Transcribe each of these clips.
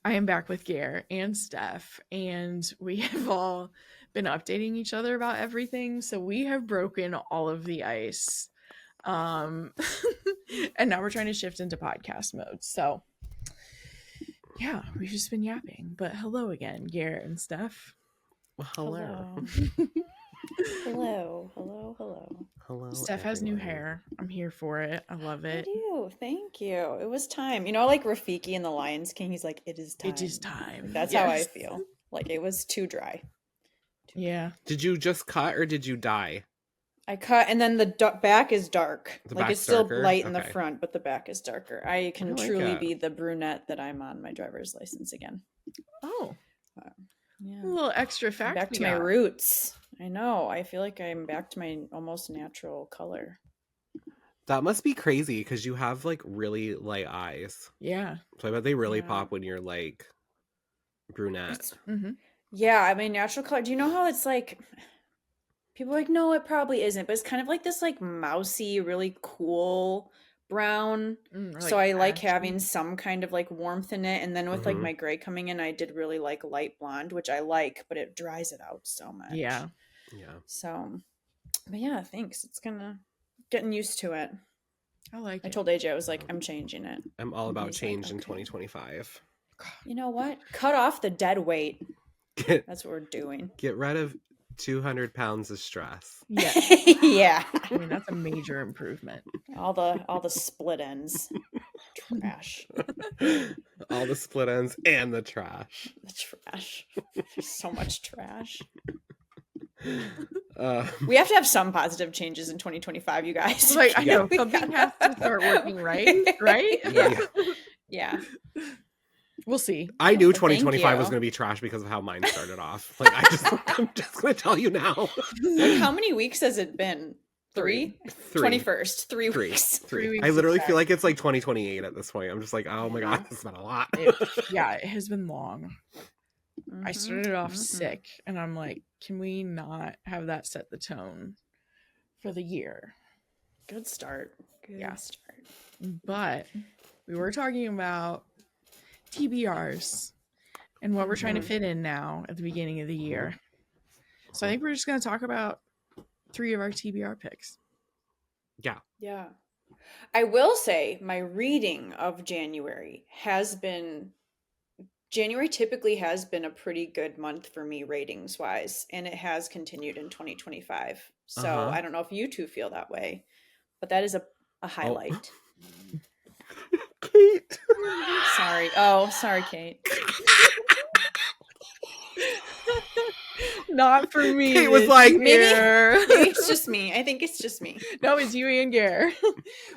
I am back with Gare and Steph, and we have all been updating each other about everything. So we have broken all of the ice. Um, and now we're trying to shift into podcast mode. So yeah, we've just been yapping. But hello again, Gare and Steph. Well, hello. Hello, Steph has new everyone. hair. I'm here for it. I love I it. do. Thank you. It was time. You know, like Rafiki in The Lions King, he's like, it is time. It is time. That's how I feel. Like it was too dry. Yeah. Did you just cut or did you dye? I cut, and then the back is dark. The like back's it's still darker? light in the Okay. front, but the back is darker. I can like truly it. be the brunette that I'm on my driver's license again. Oh, Yeah. a little extra fact. Back to my roots. I know. I feel like I'm back to my almost natural color. That must be crazy because you have like really light eyes. Yeah. So I bet they really Yeah. pop when you're like brunette. Yeah, I mean, natural color. Do you know how it's like? People are like, no, it probably isn't, but it's kind of like this like mousy, really cool brown. So I like having some kind of like warmth in it. And then with like my gray coming in, I did really like light blonde, which I like, but it dries it out so much. Yeah. Yeah. So, but yeah, thanks. It's getting used to it. I like it. I told AJ, I was like, I'm changing it. I'm all about he's change like, in okay. 2025. You know what? Cut off the dead weight. That's what we're doing. Get rid of 200 pounds of stress. Yeah. Yeah. I mean, that's a major improvement. All the split ends. Trash. All the split ends and the trash. The trash. There's so much trash. We have to have some positive changes in 2025, you guys. Like, I know something has to start working, right? Right? Yeah. We'll see. I knew 2025 was going to be trash because of how mine started off. Like, I'm just going to tell you now. Like, how many weeks has it been? Three? 21st. 3 weeks. 3 weeks I literally feel like it's like 2028 at this point. I'm just like, oh my God, this has been a lot. It has been long. I started off sick, and I'm like, can we not have that set the tone for the year? Good start. Good start. But we were talking about TBRs and what we're trying to fit in now at the beginning of the year. So I think we're just going to talk about 3 of our TBR picks. Yeah. I will say my reading of January typically has been a pretty good month for me ratings wise, and it has continued in 2025. So I don't know if you two feel that way, but that is a highlight. Kate. Sorry. Oh, sorry, Kate. Not for me. Kate was like, maybe it's just me. I think it's just me. No, it's you and Gare.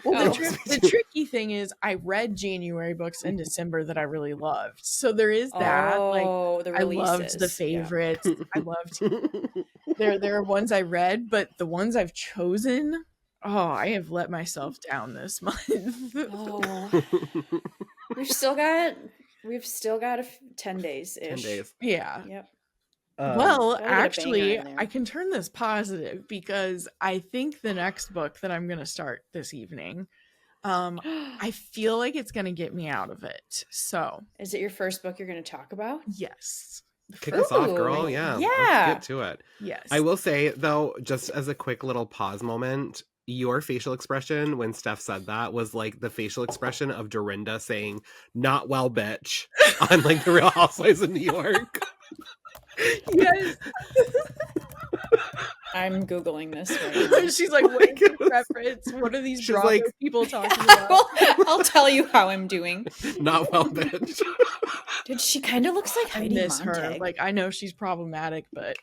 Well, the tricky thing is I read January books in December that I really loved. So there is that. The I loved the favorites. I loved there are ones I read, but the ones I've chosen, I have let myself down this month. We've still got 10 days ish. 10 days. Yeah. Yep. Well, actually, I can turn this positive because I think the next book that I'm going to start this evening, I feel like it's going to get me out of it. So, is it your first book you're going to talk about? Yes. Kick us off, girl. Yeah. Let's get to it. Yes. I will say, though, just as a quick little pause moment, your facial expression when Steph said that was like the facial expression of Dorinda saying, "Not well, bitch," on like the Real Housewives of New York. Yes. I'm Googling this right now. She's like, what is the reference? What are these Bravo people talking about? I'll tell you how I'm doing. Not well, bitch. Dude, she kind of looks like Heidi miss Montag. her. Like, I know she's problematic, but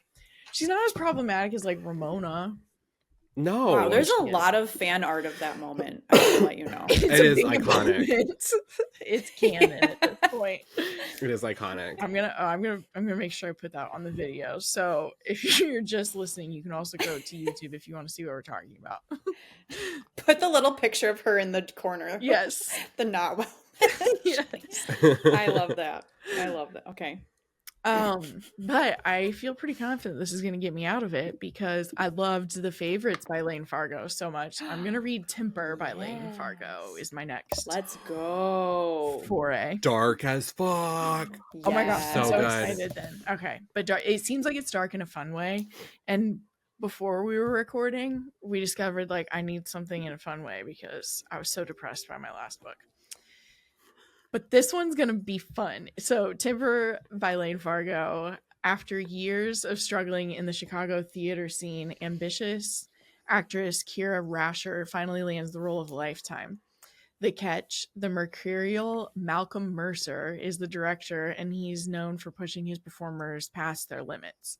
she's not as problematic as like Ramona. No. Wow, there's a lot of fan art of that moment. I will let you know. It is iconic. It's canon at this point. It is iconic. I'm gonna make sure I put that on the video. So if you're just listening, you can also go to YouTube if you want to see what we're talking about. Put the little picture of her in the corner. Yes. The not well. Yes. I love that. Okay. But I feel pretty confident this is going to get me out of it because I loved The Favorites by Lane Fargo so much. I'm going to read Temper by Lane Fargo is my next. Let's go. Foray. Dark as fuck. Oh my god, I'm so good. excited then. Okay, but it seems like it's dark in a fun way. And before we were recording, we discovered like I need something in a fun way because I was so depressed by my last book. But this one's going to be fun. So, Temper by Lane Fargo. After years of struggling in the Chicago theater scene, ambitious actress Kira Rasher finally lands the role of a lifetime. The catch, the mercurial Malcolm Mercer is the director, and he's known for pushing his performers past their limits,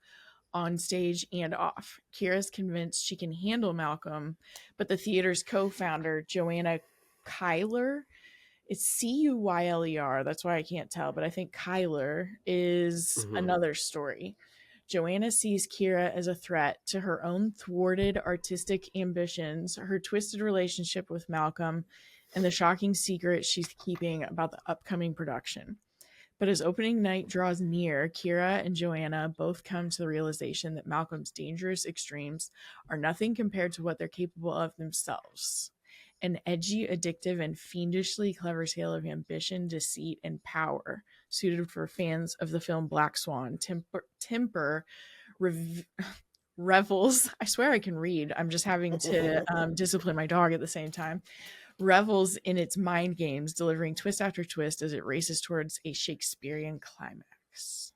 on stage and off. Kira's convinced she can handle Malcolm, but the theater's co-founder, Joanna Kyler, it's Cuyler, that's why I can't tell, but I think Kyler is another story. Joanna sees Kira as a threat to her own thwarted artistic ambitions, her twisted relationship with Malcolm, and the shocking secret she's keeping about the upcoming production. But as opening night draws near, Kira and Joanna both come to the realization that Malcolm's dangerous extremes are nothing compared to what they're capable of themselves. An edgy, addictive, and fiendishly clever tale of ambition, deceit, and power, suited for fans of the film Black Swan. Temper revels. I swear I can read. I'm just having to discipline my dog at the same time. Revels in its mind games, delivering twist after twist as it races towards a Shakespearean climax.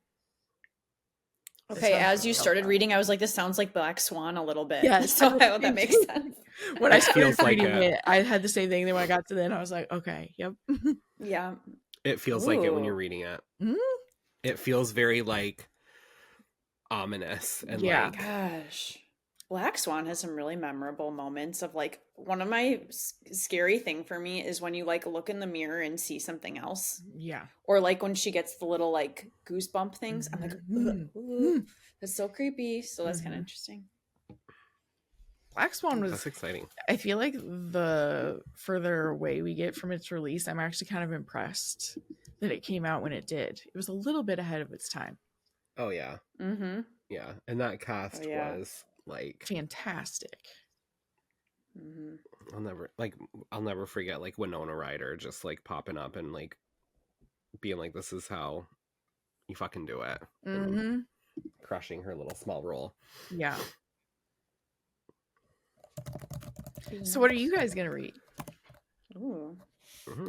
Okay, as you started reading, I was like, this sounds like Black Swan a little bit. Yes. So that makes sense. When I started reading it, I had the same thing. Then when I got to the end, I was like, okay, yep. Yeah. It feels like it when you're reading it. It feels very like ominous and like, gosh. Black Swan has some really memorable moments of like, one of my scary thing for me is when you like look in the mirror and see something else. Yeah. Or like when she gets the little like goosebump things. I'm like, ooh, that's so creepy. So that's kind of interesting. Black Swan was, that's exciting. I feel like the further away we get from its release, I'm actually kind of impressed that it came out when it did. It was a little bit ahead of its time. Oh yeah. Yeah. And that cast was like fantastic. I'll never forget like Winona Ryder just like popping up and like being like, this is how you fucking do it. And crushing her little small role. Yeah. So what are you guys gonna read?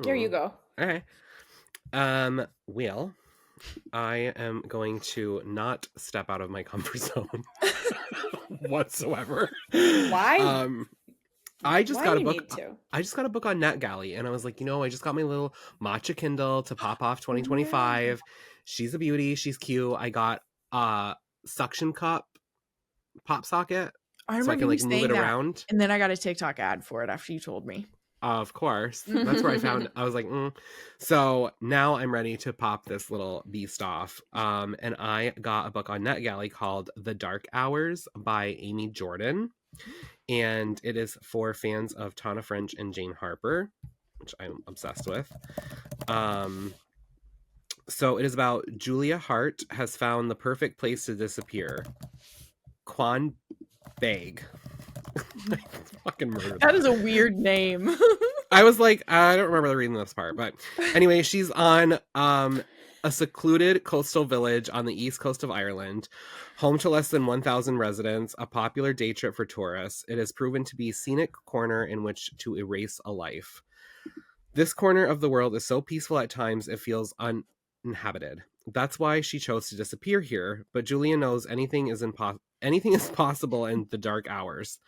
Here you go. Okay. Well, I am going to not step out of my comfort zone whatsoever. Why? I just got a book. I just got a book on NetGalley, and I was like, I just got my little matcha Kindle to pop off 2025. She's a beauty. She's cute. I got a suction cup pop socket, so I can like move it around. And then I got a TikTok ad for it after you told me. Of course. That's where I found I was like, So now I'm ready to pop this little beast off. And I got a book on NetGalley called The Dark Hours by Amy Jordan. And it is for fans of Tana French and Jane Harper, which I'm obsessed with. So it is about Julia Hart has found the perfect place to disappear. Quan Bag. Fucking murder. That is a weird name. I was like, I don't remember reading this part, but anyway, she's on a secluded coastal village on the east coast of Ireland, home to less than 1,000 residents, a popular day trip for tourists. It has proven to be a scenic corner in which to erase a life. This corner of the world is so peaceful at times it feels uninhabited. That's why she chose to disappear here, but Julia knows anything is possible in the dark hours.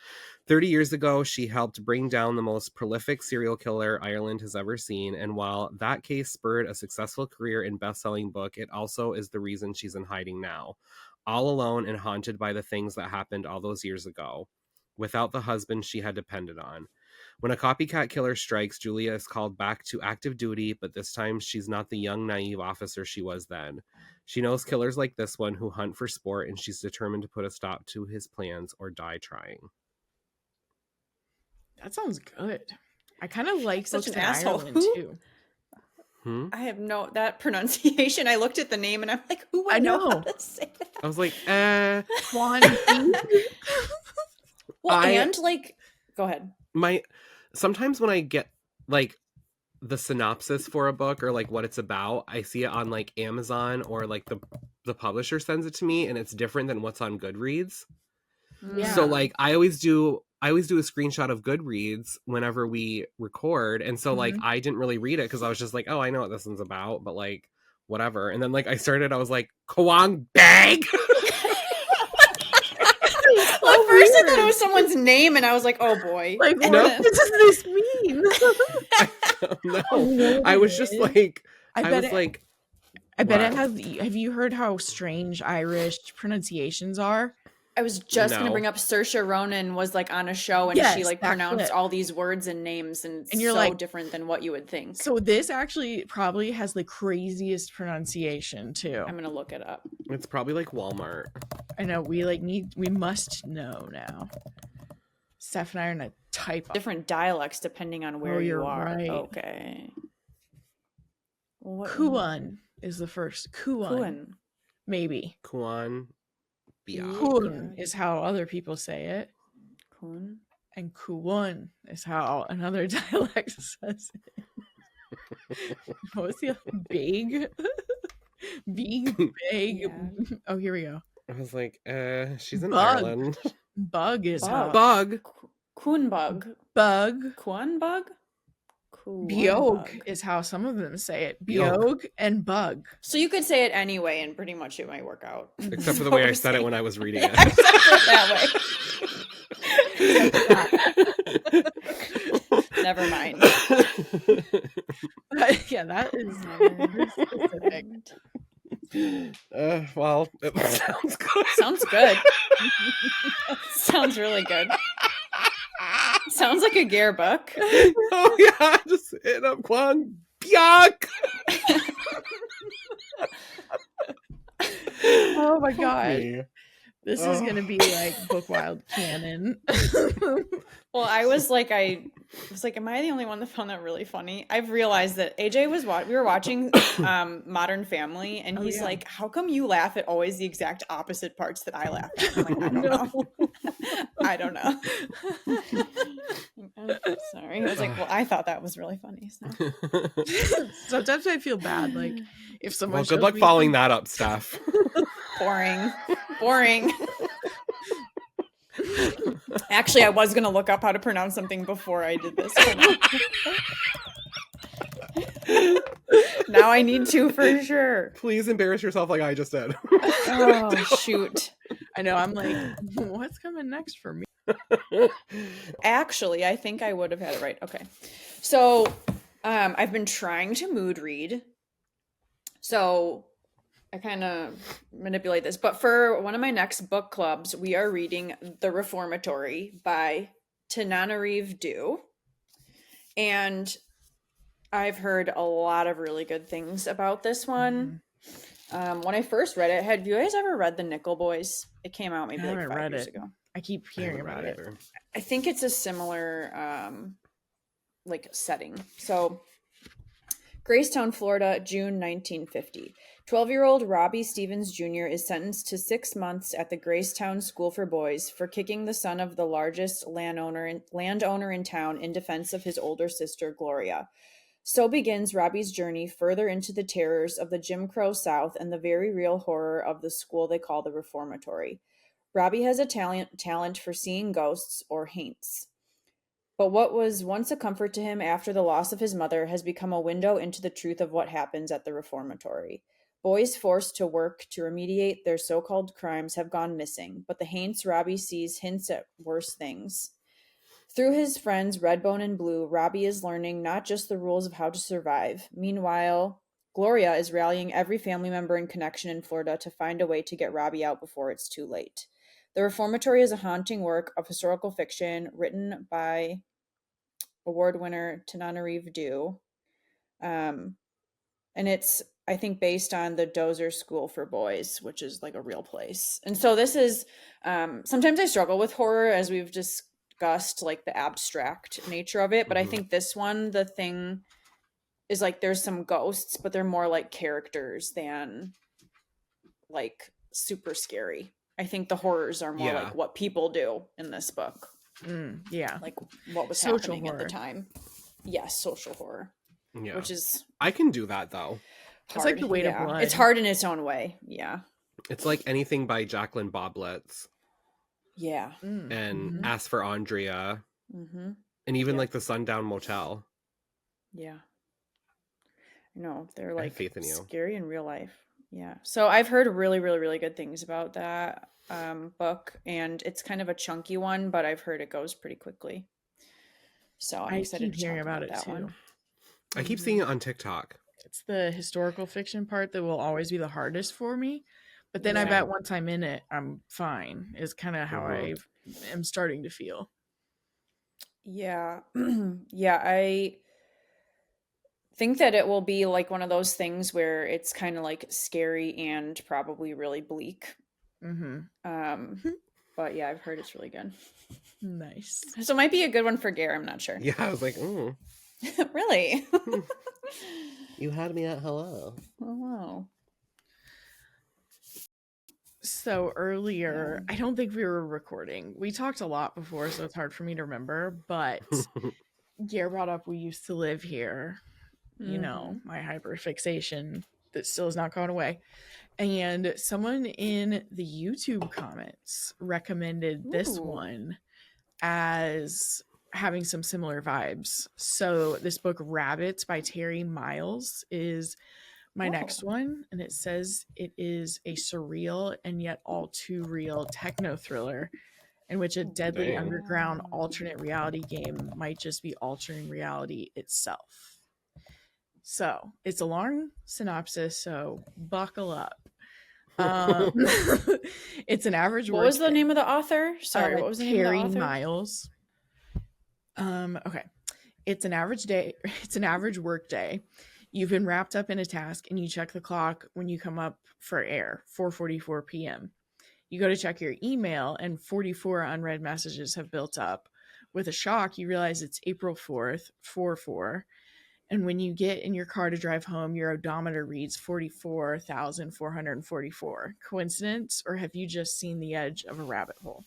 30 years ago, she helped bring down the most prolific serial killer Ireland has ever seen, and while that case spurred a successful career in best-selling book, it also is the reason she's in hiding now, all alone and haunted by the things that happened all those years ago, without the husband she had depended on. When a copycat killer strikes, Julia is called back to active duty, but this time she's not the young, naive officer she was then. She knows killers like this one who hunt for sport, and she's determined to put a stop to his plans or die trying. That sounds good. I kind of like such books an in asshole. Ireland too. I have that pronunciation. I looked at the name and I'm like, who would know how to say that? I was like, Quan. Well, and like, go ahead. Sometimes when I get like the synopsis for a book or like what it's about, I see it on like Amazon or like the publisher sends it to me and it's different than what's on Goodreads. Yeah. So like I always do a screenshot of Goodreads whenever we record, and so like I didn't really read it because I was just like, oh, I know what this one's about, but like whatever. And then like I was like, Kwang Bag. Well, at first I thought it was someone's name, and I was like, "Oh boy!" Like, what does this mean? No, I was just like, I bet it has. Have you heard how strange Irish pronunciations are? I was just going to bring up Saoirse Ronan was like on a show and she like pronounced all these words and names and you're so like, different than what you would think. So this actually probably has the craziest pronunciation too. I'm going to look it up. It's probably like Walmart. I know we must know now. Steph and I are going to type different dialects depending on where you are. Right. Okay. Kuan is the first. Kuan. Maybe. Kuan. Kun is how other people say it. Kun. And Kuan is how another dialect says it. What was the other? Big? Big. Yeah. Oh, here we go. I was like, she's in Ireland. Bug is how. Bug. Kun bug. Bug. Kuan bug? Biog is how some of them say it. Biog and bug. So you could say it anyway and pretty much it might work out. Except for the way I said it when I was reading it. Except for that way. Never mind. Yeah, that is never specific. Well, it sounds good. Sounds good. Sounds really good. Sounds like a Gare book. Oh yeah, just hit up Kwang Byok. Oh my god. This is gonna be like Bookwild canon. Well, I was like, am I the only one that found that really funny? I've realized that AJ we were watching Modern Family, and he's like, how come you laugh at always the exact opposite parts that I laugh at? I'm like, I don't know. I don't know. Sorry. I was like, well, I thought that was really funny. So. Sometimes I feel bad, like if someone. Well, good luck following that up, Steph. Boring. Actually, I was going to look up how to pronounce something before I did this. Now I need to for sure. Please embarrass yourself like I just did. Oh, shoot. I know. I'm like, what's coming next for me? Actually, I think I would have had it right. Okay. So, I've been trying to mood read. So, I kind of manipulate this, but for one of my next book clubs, we are reading The Reformatory by Tananarive Due. And I've heard a lot of really good things about this one. When I first read it, have you guys ever read The Nickel Boys? It came out maybe like 5 years ago. I keep hearing about it. I think it's a similar like setting. So Gracetown, Florida, June 1950. 12-year-old Robbie Stevens Jr. is sentenced to 6 months at the Gracetown School for Boys for kicking the son of the largest landowner in town in defense of his older sister, Gloria. So begins Robbie's journey further into the terrors of the Jim Crow South and the very real horror of the school they call the Reformatory. Robbie has a talent for seeing ghosts or haints. But what was once a comfort to him after the loss of his mother has become a window into the truth of what happens at the Reformatory. Boys forced to work to remediate their so-called crimes have gone missing, but the haints Robbie sees hints at worse things. Through his friends Redbone and Blue, Robbie is learning not just the rules of how to survive. Meanwhile, Gloria is rallying every family member and connection in Florida to find a way to get Robbie out before it's too late. The Reformatory is a haunting work of historical fiction written by award winner Tananarive Due. And it's, I think, based on the Dozer School for Boys, which is like a real place. And so this is, sometimes I struggle with horror, as we've discussed, like the abstract nature of it. But I think this one, the thing is like there's some ghosts, but they're more like characters than like super scary. I think the horrors are more like what people do in this book. Yeah. Like what was social happening horror at the time. Yes, social horror. Yeah. Which is I can do that though. Hard. It's like the weight of blood. It's hard in its own way. Yeah. It's like anything by Jacqueline Boblitz. Yeah. And Ask for Andrea. And even like the Sundown Motel. Yeah. No, they're like faith in you. Scary in real life. Yeah. So I've heard really, really, really good things about that book, and it's kind of a chunky one, but I've heard it goes pretty quickly. So I'm excited to hear about it too. One. I keep seeing it on TikTok. It's the historical fiction part that will always be the hardest for me. But then I bet once I'm in it, I'm fine, is kind of how I am starting to feel. Yeah. Yeah, I think that it will be like one of those things where it's kind of like scary and probably really bleak. But yeah, I've heard it's really good. Nice. So it might be a good one for Gare. I'm not sure. Yeah, I was like, ooh. Really? You had me at hello. Oh, wow. So earlier, I don't think we were recording. We talked a lot before, so it's hard for me to remember. But Gare brought up we used to live here. You know, my hyperfixation that still has not gone away. And someone in the YouTube comments recommended this one as having some similar vibes. So this book, Rabbits by Terry Miles, is my next one. And it says it is a surreal and yet all too real techno thriller in which a deadly underground alternate reality game might just be altering reality itself. So it's a long synopsis, so buckle up. It's an average What was the name of the author? Sorry, what was the name of the author? Terry Miles. Okay. It's an average day. It's an average work day. You've been wrapped up in a task and you check the clock when you come up for air, 4:44 p.m. You go to check your email and 44 unread messages have built up. With a shock, you realize it's April 4th, 4/4. And when you get in your car to drive home, your odometer reads 44,444. Coincidence, or have you just seen the edge of a rabbit hole?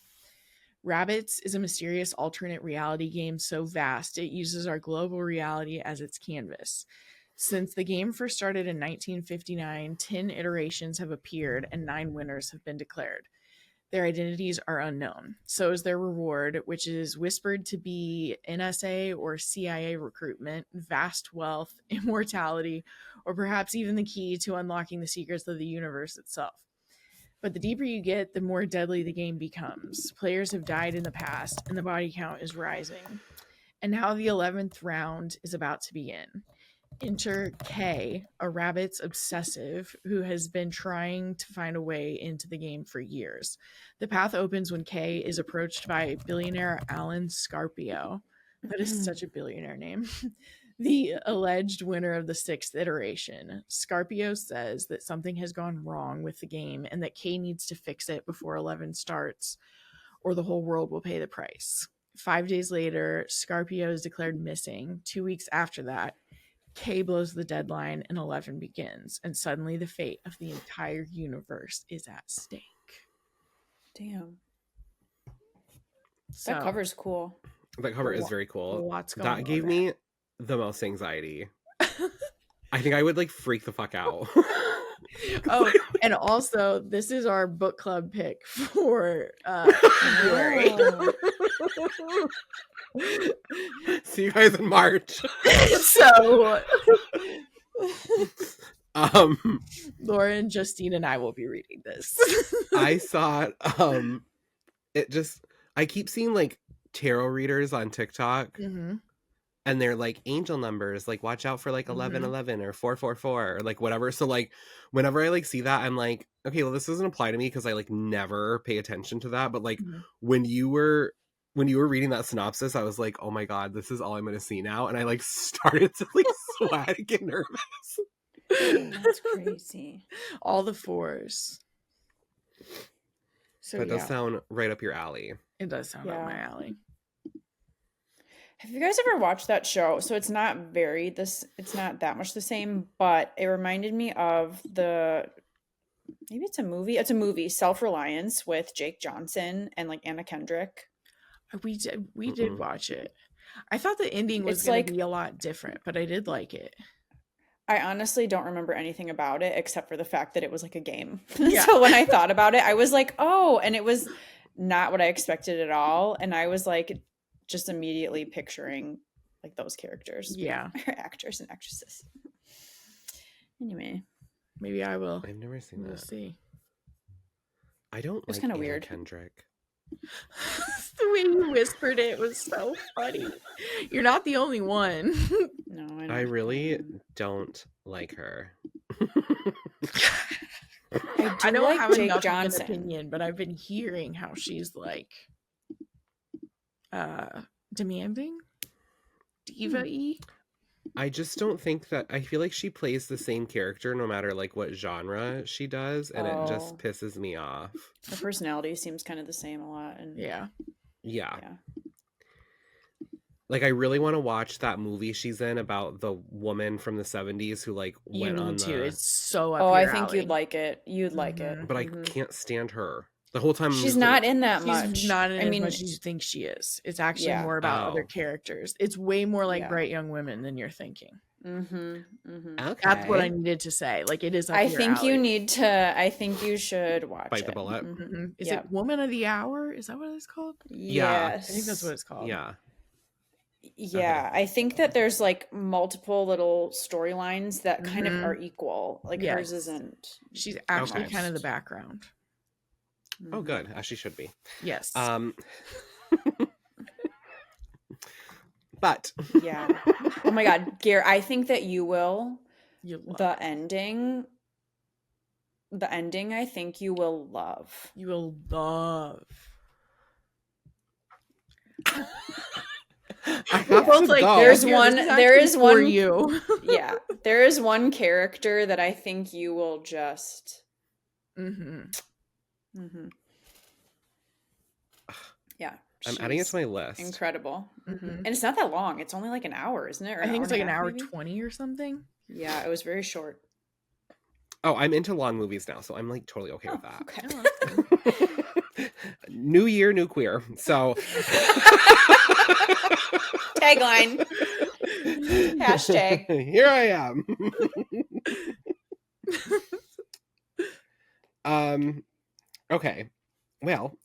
Rabbits is a mysterious alternate reality game so vast it uses our global reality as its canvas. Since the game first started in 1959, 10 iterations have appeared and 9 winners have been declared. Their identities are unknown. So is their reward, which is whispered to be NSA or CIA recruitment, vast wealth, immortality, or perhaps even the key to unlocking the secrets of the universe itself. But the deeper you get, the more deadly the game becomes. Players have died in the past, and the body count is rising. And now the 11th round is about to begin. Enter Kay, a rabbit's obsessive who has been trying to find a way into the game for years. The path opens when Kay is approached by billionaire Alan Scarpio. That is such a billionaire name. The alleged winner of the 6th iteration. Scarpio says that something has gone wrong with the game and that Kay needs to fix it before 11 starts, or the whole world will pay the price. 5 days later, Scarpio is declared missing. 2 weeks after that, Kay blows the deadline and 11 begins, and suddenly the fate of the entire universe is at stake. Damn. So, that cover's cool. That cover is very cool. Lots going on. That gave me the most anxiety. I think I would like freak the fuck out. Oh, and also this is our book club pick for February. See you guys in March. So Laura and Justine and I will be reading this. I saw it just I keep seeing like tarot readers on TikTok. And they're like angel numbers, like watch out for like 1111 or 444 or like whatever. So like whenever I like see that, I'm like, okay, well this doesn't apply to me because I like never pay attention to that. But like when you were reading that synopsis, I was like, oh my god, this is all I'm gonna see now. And I like started to like sweat and get nervous. That's crazy. All the 4s. So that does sound right up your alley. It does sound up my alley. Have you guys ever watched that show? So it's not it's not that much the same, but it reminded me of maybe it's a movie. It's a movie, Self-Reliance, with Jake Johnson and like Anna Kendrick. We did watch it. I thought the ending was going to be a lot different, but I did like it. I honestly don't remember anything about it except for the fact that it was like a game. Yeah. So when I thought about it, I was like, oh, and it was not what I expected at all. And I was like, just immediately picturing like those characters. Yeah. Actors and actresses. Anyway. Maybe I will. I've never seen that. We'll see. I don't like Anna weird. Kendrick. The way you whispered it was so funny. You're not the only one. No, I really don't like her. I don't like have Jake enough Johnson. Of an opinion, but I've been hearing how she's like demanding, diva-y. I just don't think that. I feel like she plays the same character no matter like what genre she does, and it just pisses me off. Her personality seems kind of the same a lot, and yeah. Like, I really want to watch that movie she's in about the woman from the 70s who like went on the. It's so. I think you'd like it. You'd like it. But I can't stand her. The whole time she's not in that much. She's not in as much as you think she is. It's actually more about other characters. It's way more like Bright Young Women than you're thinking. Okay. That's what I needed to say. Like, it is. I think you need to. I think you should watch Bite the bullet. Is it Woman of the Hour? Is that what it's called? Yes. I think that's what it's called. Yeah. Yeah, I think that there's like multiple little storylines that kind of are equal. Like hers isn't. She's actually kind of the background. Oh, good. As she should be. Yes. But yeah. Oh my God, Gare, I think that you will. The ending. I think you will love. You will love. I have to like, go. There is one for you. Yeah, there is one character that I think you will just. Yeah, I'm adding it to my list. Incredible, and it's not that long. It's only like an hour, isn't it? Or I think it's like an hour 20 or something. Yeah, it was very short. Oh, I'm into long movies now, so I'm like totally okay with that. Okay. New year, new queer. So tagline. Hashtag. Here I am. Okay. Well,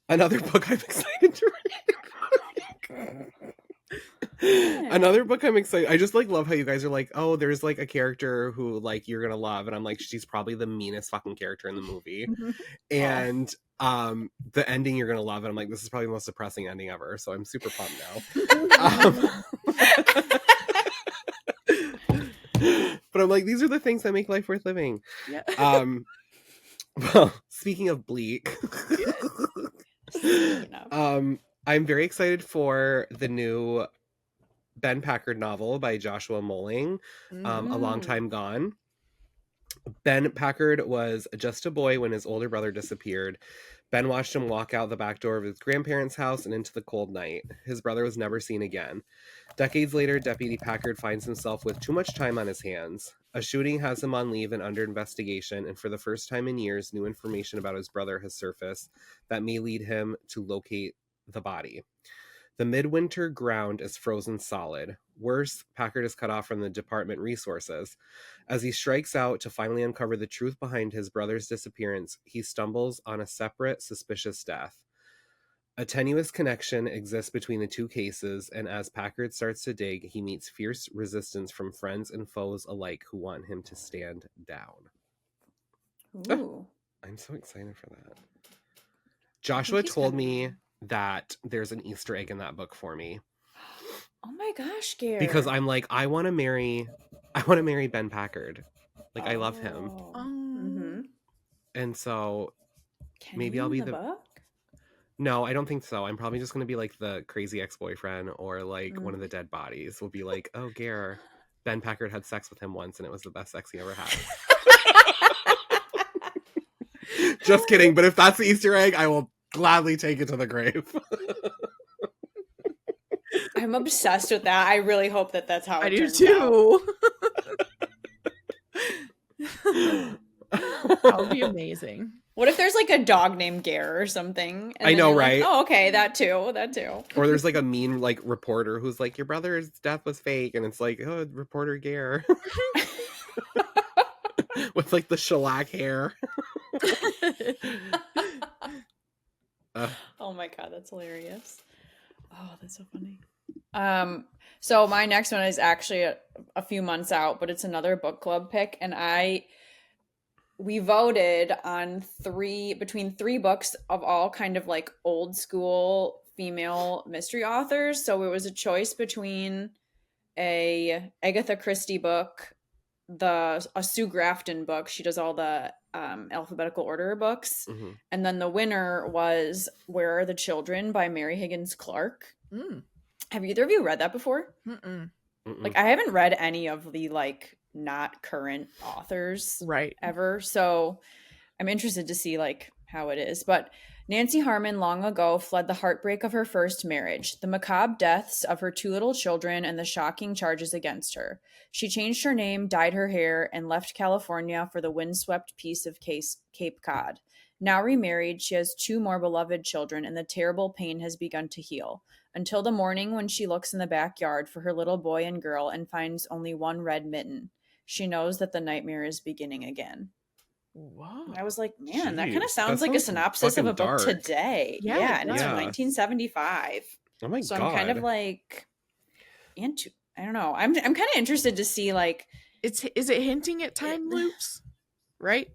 another book I'm excited to read. Another book I'm excited. I just like love how you guys are like, oh, there's like a character who like you're gonna love, and I'm like, she's probably the meanest fucking character in the movie, and the ending you're gonna love, and I'm like, this is probably the most depressing ending ever. So I'm super pumped now. But I'm like, these are the things that make life worth living. Yeah. Well, speaking of bleak, I'm very excited for the new Ben Packard novel by Joshua Molling, A Long Time Gone. Ben Packard was just a boy when his older brother disappeared. Ben watched him walk out the back door of his grandparents' house and into the cold night. His brother was never seen again. Decades later, Deputy Packard finds himself with too much time on his hands. A shooting has him on leave and under investigation, and for the first time in years, new information about his brother has surfaced that may lead him to locate the body. The midwinter ground is frozen solid. Worse, Packard is cut off from the department resources. As he strikes out to finally uncover the truth behind his brother's disappearance, he stumbles on a separate, suspicious death. A tenuous connection exists between the two cases, and as Packard starts to dig, he meets fierce resistance from friends and foes alike who want him to stand down. Ooh. I'm so excited for that. Joshua told me that there's an Easter egg in that book for me. Oh my gosh, Gare. Because I'm like, I want to marry Ben Packard. Like, I love him. And so maybe I'll be the book? No, I don't think so. I'm probably just going to be like the crazy ex-boyfriend, or like one of the dead bodies will be like, oh, Gare, Ben Packard had sex with him once and it was the best sex he ever had. Just kidding. But if that's the Easter egg, I will gladly take it to the grave. I'm obsessed with that. I really hope that that's how it turns out. That would be amazing. What if there's like a dog named Gare or something? I know, right? Like, oh, okay, that too. Or there's like a mean like reporter who's like, your brother's death was fake, and it's like, oh, reporter Gare. With like the shellac hair. Oh my god, that's hilarious. Oh, that's so funny. So my next one is actually a few months out, but it's another book club pick, and we voted on between three books of all kind of like old school female mystery authors. So it was a choice between a Agatha Christie book, a Sue Grafton book. She does all the alphabetical order books. Mm-hmm. And then the winner was Where Are the Children by Mary Higgins Clark. Have either of you read that before? Mm-mm. Like, I haven't read any of the like not current authors ever. So I'm interested to see like how it is. But Nancy Harmon long ago fled the heartbreak of her first marriage, the macabre deaths of her two little children, and the shocking charges against her. She changed her name, dyed her hair, and left California for the windswept peace of Cape Cod. Now remarried, she has two more beloved children, and the terrible pain has begun to heal. Until the morning when she looks in the backyard for her little boy and girl and finds only one red mitten. She knows that the nightmare is beginning again. Whoa. I was like, man, that kind of sounds like a synopsis of a book today. Yeah, and it's from 1975. Oh my god. So I'm kind of like I don't know. I'm kind of interested to see like is it hinting at time loops? Right?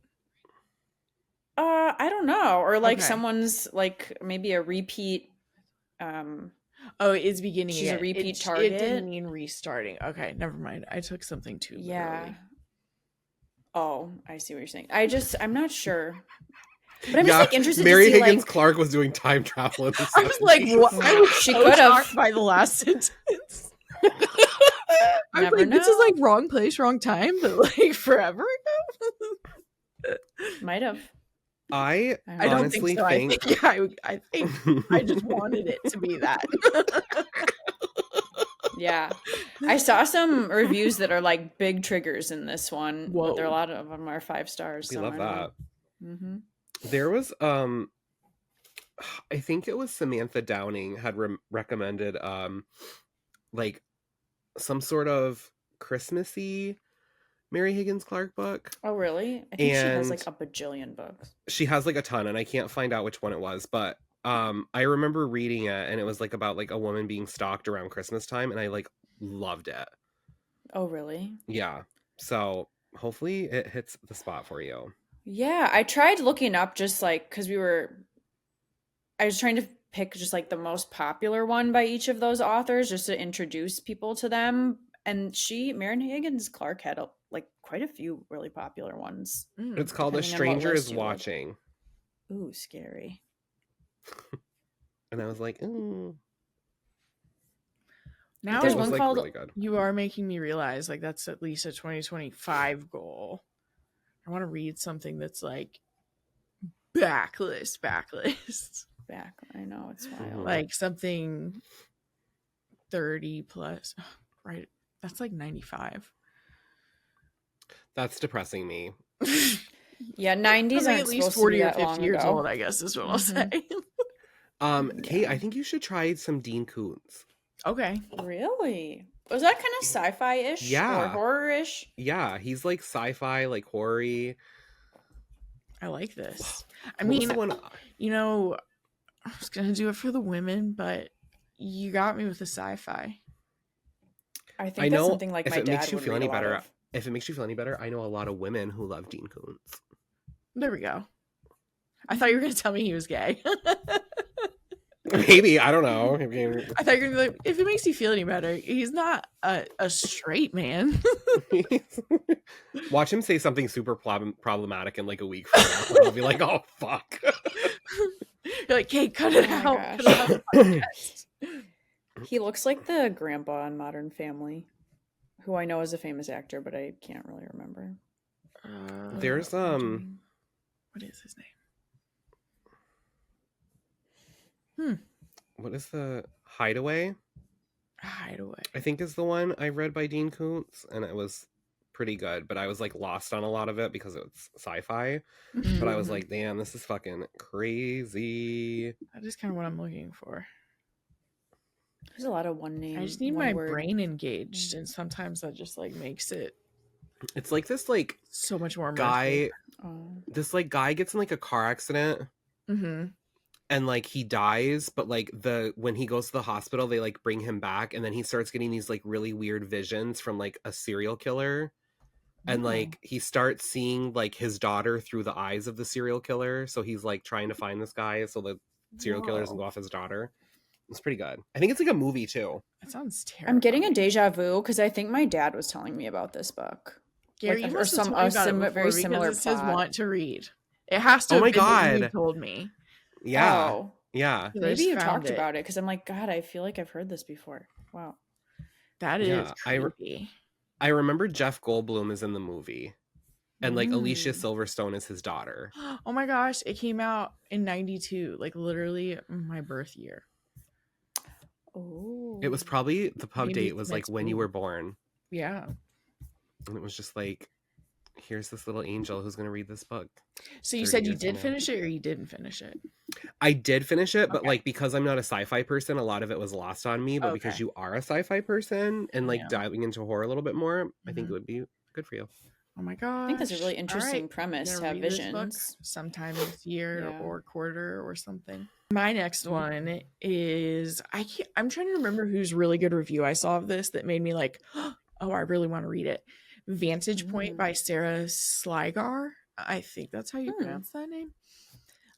I don't know. Or like someone's like maybe a repeat it's beginning. She's a repeat target. It didn't mean restarting. Okay, never mind. I took something too literally. Oh, I see what you're saying. I'm not sure. But I'm just like interested Mary to see Higgins like Clark was doing time travel in the 70s. I was like, what? I was she could have by the last sentence. I was Never like, know. this is like wrong place, wrong time, but like forever ago. Might have. I don't honestly think so. I think I just wanted it to be that. Yeah. I saw some reviews that are like big triggers in this one. Whoa. But there are a lot of them are 5 stars. We love that. Mm-hmm. There was I think it was Samantha Downing had recommended like some sort of Christmassy Mary Higgins Clark book. Oh, really? I think she has like a bajillion books. She has like a ton, and I can't find out which one it was, but I remember reading it, and it was like about like a woman being stalked around Christmas time, and I like loved it. Oh, really? Yeah. So hopefully it hits the spot for you. Yeah, I tried looking up just like because I was trying to pick just like the most popular one by each of those authors just to introduce people to them. And Mary Higgins Clark had like quite a few really popular ones. It's called A Stranger is Watching. Like. Ooh, scary. And I was like, ooh. Now there's one called really good. You Are Making Me Realize like that's at least a 2025 goal. I want to read something that's like backlist. I know, it's wild. Like something 30 plus. Right. That's like 95. That's depressing me. Yeah, 90s aren't at least 40 or 50 years old, I guess is what I'll say. Kate, I think you should try some Dean Koontz. Okay. Really? Was that kind of sci-fi-ish? Yeah. Or horror-ish? Yeah, he's like sci-fi, like horror-y. I like this. I mean, you know, I was going to do it for the women, but you got me with the sci-fi. I think that's something like my dad would read If it makes you feel any better, I know a lot of women who love Dean Koontz. There we go. I thought you were going to tell me he was gay. Maybe, I don't know. I thought you were going to be like, if it makes you feel any better, he's not a straight man. Watch him say something super problematic in like a week from now. And I'll be like, oh, fuck. You're like, Kate, cut it out. Cut it out. He looks like the grandpa on Modern Family, who I know is a famous actor, but I can't really remember. There's what is his name? What is the Hideaway? Hideaway. I think is the one I read by Dean Koontz, and it was pretty good, but I was like lost on a lot of it because it's sci-fi. But I was like, damn, this is fucking crazy. That is kind of what I'm looking for. There's a lot of one name. I just need my brain engaged, and sometimes that just like makes it. It's like this like so much more guy. This like guy gets in like a car accident. And like he dies, but like when he goes to the hospital, they like bring him back, and then he starts getting these like really weird visions from like a serial killer. And like he starts seeing like his daughter through the eyes of the serial killer. So he's like trying to find this guy so the serial killer doesn't go off his daughter. It's pretty good. I think it's like a movie too. That sounds terrible. I'm getting a deja vu because I think my dad was telling me about this book. Gary, you must have told me about it before, very similar plot. It says want to read. It has to. Oh my god! You told me. Yeah. Oh. Yeah. Maybe you talked about it because I'm like, God, I feel like I've heard this before. Wow. That is creepy. I remember Jeff Goldblum is in the movie. And like Alicia Silverstone is his daughter. Oh my gosh. It came out in 92. Like literally my birth year. Oh. It was probably the pub date was like when you were born. Yeah. And it was just like, here's this little angel who's going to read this book. So you said you did finish it or you didn't finish it? I did finish it, but like because I'm not a sci-fi person, a lot of it was lost on me. But because you are a sci-fi person and like diving into horror a little bit more, I think it would be good for you. Oh my god! I think that's a really interesting premise to have visions sometime this year or quarter or something. My next one is I'm trying to remember whose really good review I saw of this that made me like, oh, I really want to read it. Vantage Point by Sarah Slygar. I think that's how you pronounce that name.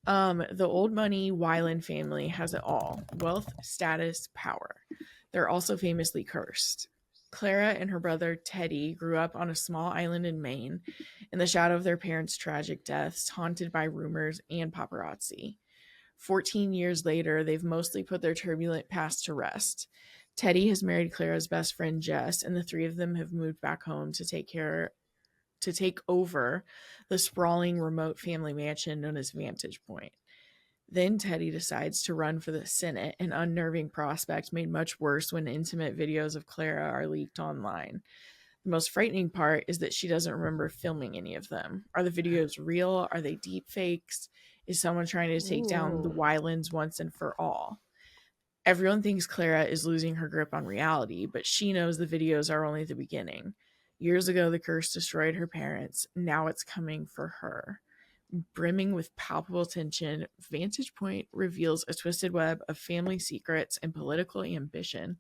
The old money Weiland family has it all: wealth, status, power. They're also famously cursed. Clara and her brother Teddy grew up on a small island in Maine in the shadow of their parents' tragic deaths, haunted by rumors and paparazzi. 14 years later, they've mostly put their turbulent past to rest. Teddy has married Clara's best friend Jess, and the three of them have moved back home to take over the sprawling remote family mansion known as Vantage Point. Then Teddy decides to run for the Senate, an unnerving prospect made much worse when intimate videos of Clara are leaked online. The most frightening part is that she doesn't remember filming any of them. Are the videos real? Are they deep fakes? Is someone trying to take down the Weilands once and for all? Everyone thinks Clara is losing her grip on reality, but she knows the videos are only the beginning. Years ago, the curse destroyed her parents. Now it's coming for her. Brimming with palpable tension, Vantage Point reveals a twisted web of family secrets and political ambition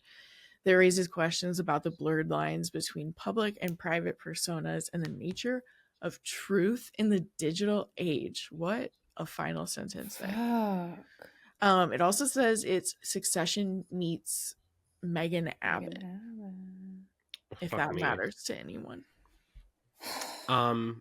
that raises questions about the blurred lines between public and private personas and the nature of truth in the digital age. What a final sentence there. It also says it's Succession meets Megan Abbott. If that matters to anyone. I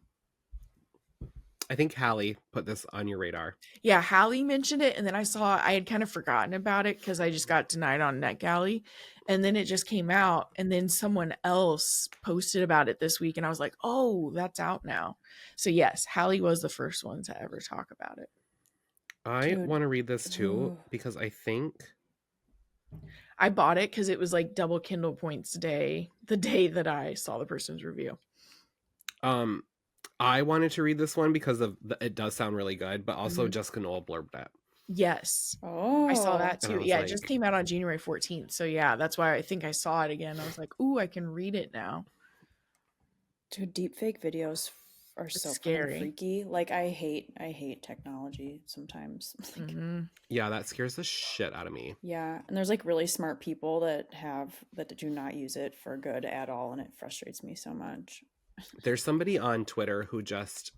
think Hallie put this on your radar. Yeah, Hallie mentioned it, and then I had kind of forgotten about it because I just got denied on NetGalley, and then it just came out, and then someone else posted about it this week, and I was like, oh, that's out now. So yes, Hallie was the first one to ever talk about it. I want to read this too because I think I bought it because it was like double Kindle points day, the day that I saw the person's review. I wanted to read this one because it does sound really good, but also Jessica Knoll blurbed it. Yes. Oh, I saw that too. Yeah, it just came out on January 14th. So yeah, that's why I think I saw it again. I was like, ooh, I can read it now. Dude, deepfake videos are so scary, freaky. Like I hate technology sometimes. Yeah, that scares the shit out of me. Yeah, and there's like really smart people that do not use it for good at all, and it frustrates me so much. There's somebody on Twitter who just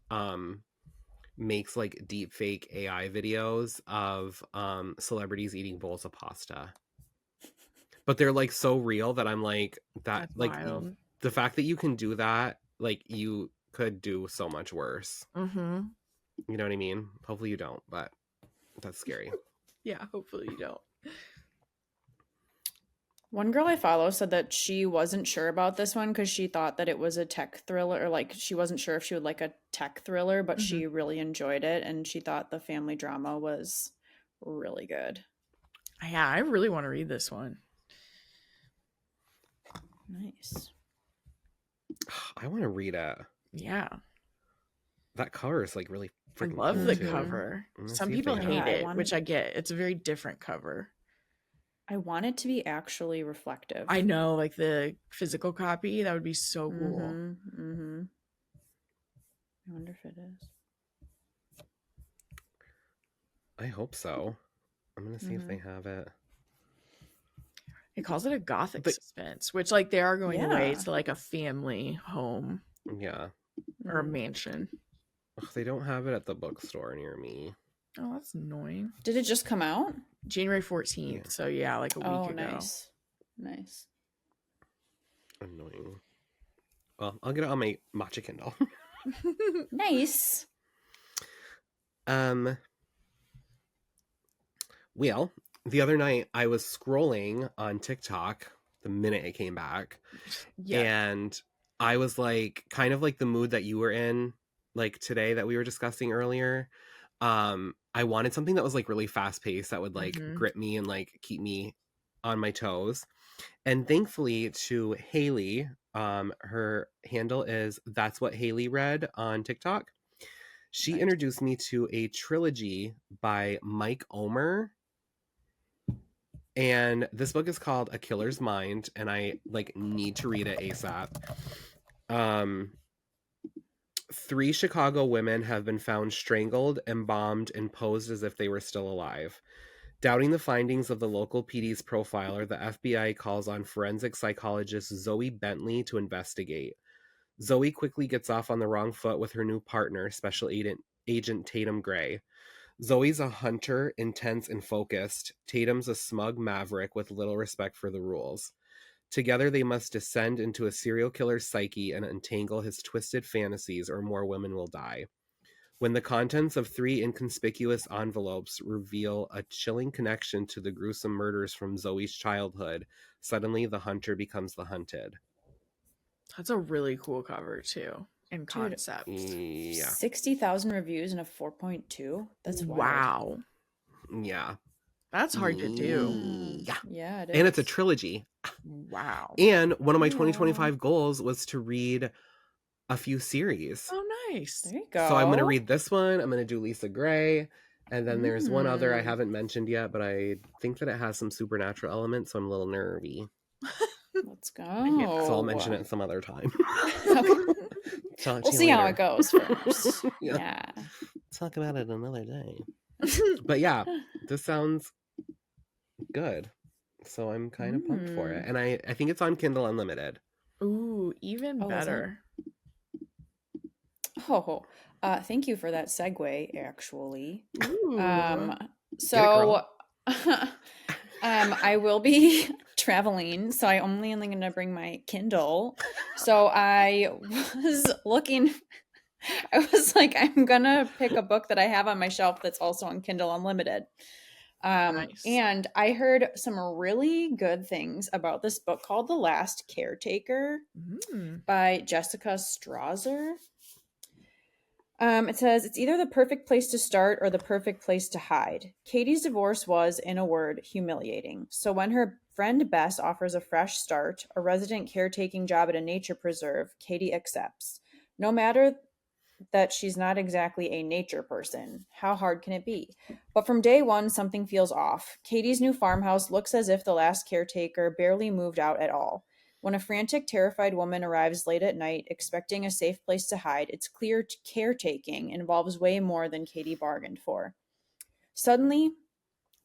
makes like deep fake AI videos of celebrities eating bowls of pasta. But they're like so real that I'm like that's like wild. The fact that you can do that, like you could do so much worse. You know what I mean? Hopefully you don't, but that's scary. Yeah, hopefully you don't. One girl I follow said that she wasn't sure about this one because she thought that it was a tech thriller, or like she wasn't sure if she would like a tech thriller, but she really enjoyed it, and she thought the family drama was really good. Yeah, I really want to read this one. Nice. I want to read it. Yeah. That cover is like really I freaking love cool the too. cover. Let's Some see if people they have hate it. it, which I get. It's a very different cover. I want it to be actually reflective. I know, like the physical copy, that would be so cool. Mm-hmm. I wonder if it is. I hope so. I'm gonna see if they have it. It calls it a gothic suspense, which like they are going away Yeah. to like a family home Yeah. or a mansion. Ugh, they don't have it at the bookstore near me. Oh, that's annoying. Did it just come out? January 14th. Yeah. So yeah, like a week ago. Nice. Annoying. Well, I'll get it on my matcha Kindle. Nice. Well, the other night I was scrolling on TikTok the minute it came back. Yeah. And I was like kind of like the mood that you were in like today that we were discussing earlier. I wanted something that was like really fast paced that would like grip me and like keep me on my toes. And thankfully to Haley, her handle is That's What Haley Read on TikTok. She introduced me to a trilogy by Mike Omer. And this book is called A Killer's Mind, and I like need to read it ASAP. 3 Chicago women have been found strangled, embalmed, and posed as if they were still alive. Doubting the findings of the local PD's profiler, the FBI calls on forensic psychologist Zoe Bentley to investigate. Zoe quickly gets off on the wrong foot with her new partner, Special Agent Tatum Gray. Zoe's a hunter, intense and focused. Tatum's a smug maverick with little respect for the rules. Together they must descend into a serial killer's psyche and untangle his twisted fantasies, or more women will die. When the contents of 3 inconspicuous envelopes reveal a chilling connection to the gruesome murders from Zoe's childhood, suddenly the hunter becomes the hunted. That's a really cool cover too, and concept. Yeah. 60,000 reviews and a 4.2. That's wild. Wow. Yeah. That's hard to do. Yeah, it is. And it's a trilogy. Wow. And one of my 2025 goals was to read a few series. Oh, nice. There you go. So I'm going to read this one. I'm going to do Lisa Gray. And then there's one other I haven't mentioned yet, but I think that it has some supernatural elements, so I'm a little nervy. Let's go. So I'll mention it some other time. We'll see how it goes first. Yeah. Talk about it another day. But yeah, this sounds good. So I'm kind of pumped for it. And I think it's on Kindle Unlimited. Ooh, even better. Thank you for that segue, actually. Ooh. So I will be traveling, so I only am going to bring my Kindle. So I was looking, I was like, I'm going to pick a book that I have on my shelf that's also on Kindle Unlimited. Nice. And I heard some really good things about this book called The Last Caretaker by Jessica Strasser. It says, it's either the perfect place to start or the perfect place to hide. Katie's divorce was, in a word, humiliating. So when her friend Bess offers a fresh start, a resident caretaking job at a nature preserve, Katie accepts. No matter that she's not exactly a nature person. How hard can it be? But from day one, something feels off. Katie's new farmhouse looks as if the last caretaker barely moved out at all. When a frantic, terrified woman arrives late at night, expecting a safe place to hide, it's clear caretaking involves way more than Katie bargained for. Suddenly,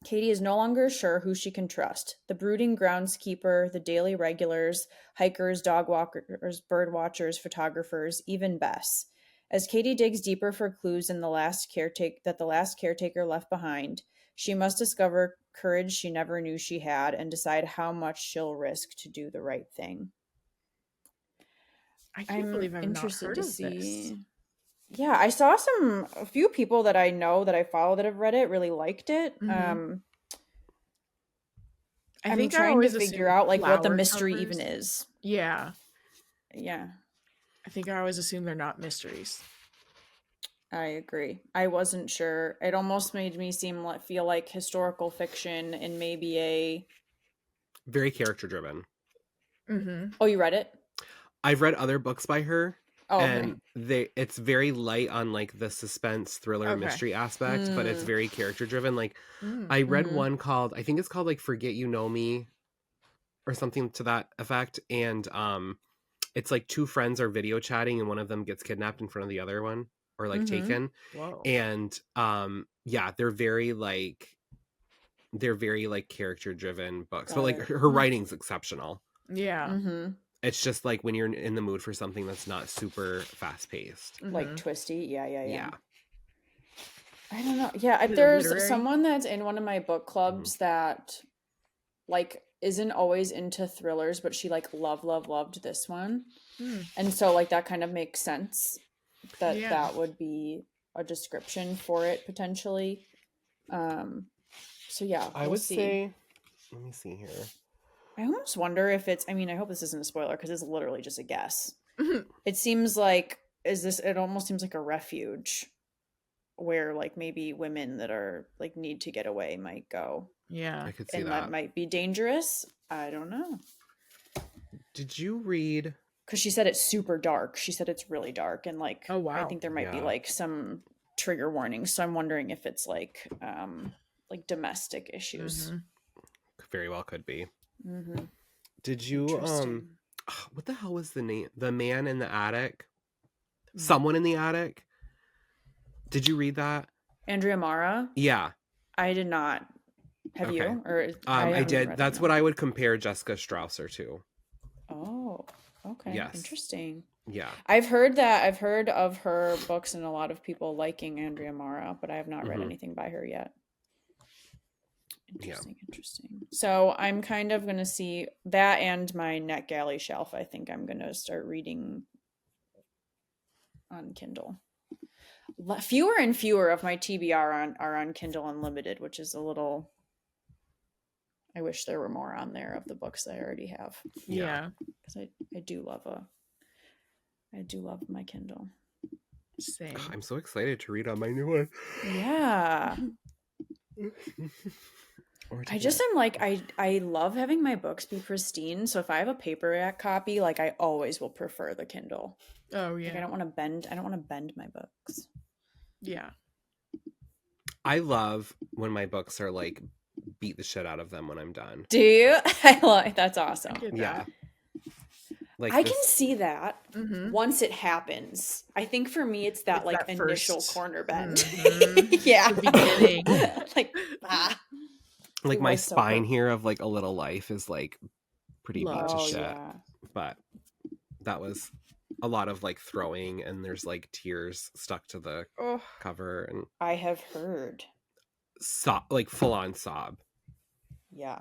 Katie is no longer sure who she can trust. The brooding groundskeeper, the daily regulars, hikers, dog walkers, bird watchers, photographers, even Bess. As Katie digs deeper for clues in the last caretaker left behind, she must discover courage she never knew she had and decide how much she'll risk to do the right thing. I can't believe I'm interested not heard to see. This. Yeah, I saw a few people that I know that I follow that have read it really liked it. I'm trying to figure out like what the mystery even is. Yeah. Yeah. I think I always assume they're not mysteries. I agree. I wasn't sure. It almost made me feel like historical fiction and maybe a very character driven. Oh, you read it? I've read other books by her. Oh, and it's very light on like the suspense thriller mystery aspect, but it's very character driven. Like I read one called, I think it's called like Forget You Know Me or something to that effect, and it's like two friends are video chatting and one of them gets kidnapped in front of the other one, or like taken. Whoa. And yeah, they're very like character driven books. But like her writing's exceptional. Yeah. It's just like when you're in the mood for something that's not super fast paced, like twisty. Yeah. I don't know. Is it There's literary? someone that's in one of my book clubs that like isn't always into thrillers, but she like loved this one. And so like that kind of makes sense that that would be a description for it potentially. So yeah, I would say, let me see here. I almost wonder if it's, I mean, I hope this isn't a spoiler because it's literally just a guess. It seems like, it almost seems like a refuge where like maybe women that are like need to get away might go. Yeah. I could see and that might be dangerous. I don't know. Did you read? Because she said it's super dark. She said it's really dark. And like, oh, wow. I think there might be like some trigger warnings. So I'm wondering if it's like domestic issues. Very well could be. Did you what the hell was the name? The Man in the Attic? Someone in the Attic? Did you read that? Andrea Mara? Yeah. I did not. Have you? Or I did. That's what I would compare Jessica Strausser to. Oh, okay. Yes. Interesting. Yeah. I've heard of her books and a lot of people liking Andrea Mara, but I have not read anything by her yet. Interesting. So I'm kind of going to see that and my NetGalley shelf. I think I'm going to start reading on Kindle. Fewer and fewer of my TBR are on Kindle Unlimited, which is a little... I wish there were more on there of the books that I already have. Yeah. Because I do love my Kindle. Same. I'm so excited to read on my new one. Yeah. I just am like, I love having my books be pristine. So if I have a paperback copy, like I always will prefer the Kindle. Oh yeah. Like I don't want to bend my books. Yeah. I love when my books are like beat the shit out of them when I'm done. Do you? I love that's awesome. Yeah. Like I can see that once it happens. I think for me it's that like that initial corner bend. Yeah. The beginning. Like my spine here of like A Little Life is like pretty beat to shit. Yeah. But that was a lot of like throwing and there's like tears stuck to the cover, and I have heard like full on sob. Yeah.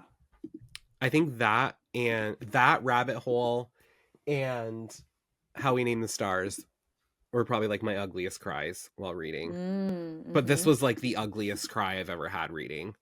I think that and that Rabbit Hole and How We Name the Stars were probably like my ugliest cries while reading. But this was like the ugliest cry I've ever had reading.